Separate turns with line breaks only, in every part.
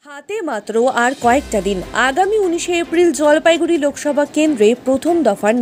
হাতে মাত্র আর কয়েকটা দিন। আগামী 19শে এপ্রিল জলপাইগুড়ি লোকসভা কেন্দ্রে প্রথম দফার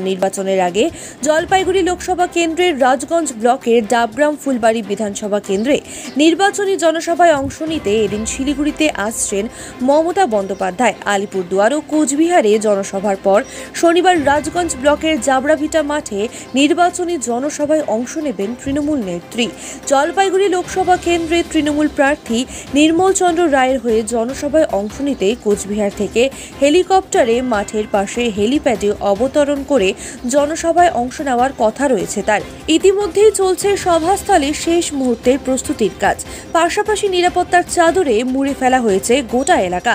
নির্বাচনের আগে জলপাইগুড়ি লোকসভা কেন্দ্রের রাজগঞ্জ ব্লকের ডাবগ্রাম ফুলবাড়ি বিধানসভা কেন্দ্রে নির্বাচনী জনসভায় অংশ নিতে এদিন শিলিগুড়িতে আসছেন মমতা বন্দ্যোপাধ্যায়। আলিপুরদুয়ার ও কোচবিহারে জনসভার পর শনিবার রাজগঞ্জ ব্লকের জাবড়াভিটা মাঠে নির্বাচনী জনসভায় অংশ নেবেন তৃণমূল নেত্রী। জলপাইগুড়ি লোকসভা কেন্দ্রে তৃণমূল প্রার্থী নির্মল চন্দ্র রায়ের হয়ে জনসভায় অংশ নিতে কোচবিহার থেকে হেলিকপ্টারে মাঠের পাশে হেলিপ্যাডে অবতরণ করে জনসভায় অংশ নেওয়ার কথা রয়েছে তার। ইতিমধ্যেই চলছে সভাস্থলে শেষ মুহূর্তের প্রস্তুতির কাজ, পাশাপাশি নিরাপত্তার চাদরে মুড়ে ফেলা হয়েছে গোটা এলাকা।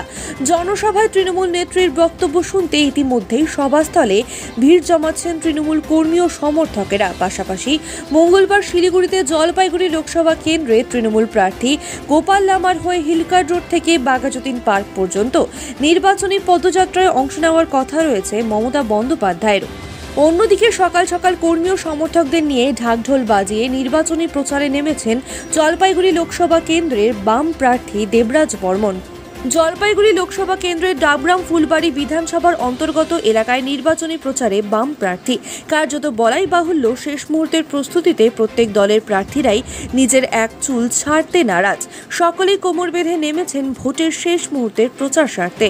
জনসভায় তৃণমূল নেত্রীর বক্তব্য শুনতে ইতিমধ্যেই সভাস্থলে ভিড় জমাচ্ছেন তৃণমূল কর্মী ও সমর্থকেরা। পাশাপাশি মঙ্গলবার শিলিগুড়িতে জলপাইগুড়ি লোকসভা কেন্দ্রে তৃণমূল প্রার্থী গোপাল লামার হয়ে হিলকার্ড রোড থেকে বাঘাযতীন পার্ক পর্যন্ত নির্বাচনী পদযাত্রায় অংশ নেওয়ার কথা রয়েছে মমতা বন্দ্যোপাধ্যায়ের। অন্যদিকে সকাল সকাল কর্মী ও সমর্থকদের নিয়ে ঢাকঢোল বাজিয়ে নির্বাচনী প্রচারে নেমেছেন জলপাইগুড়ি লোকসভা কেন্দ্রের বাম প্রার্থী দেবরাজ বর্মন। জলপাইগুড়ি লোকসভা কেন্দ্রের ডাবগ্রাম ফুলবাড়ি বিধানসভার অন্তর্গত এলাকায় নির্বাচনী প্রচারে বাম প্রার্থী। কার্যত বলাই বাহুল্য, শেষ মুহূর্তের প্রস্তুতিতে প্রত্যেক দলের প্রার্থীরাই নিজের এক চুল ছাড়তে নারাজ। সকলেই কোমর বেঁধে নেমেছেন ভোটের শেষ মুহূর্তের প্রচার সারতে।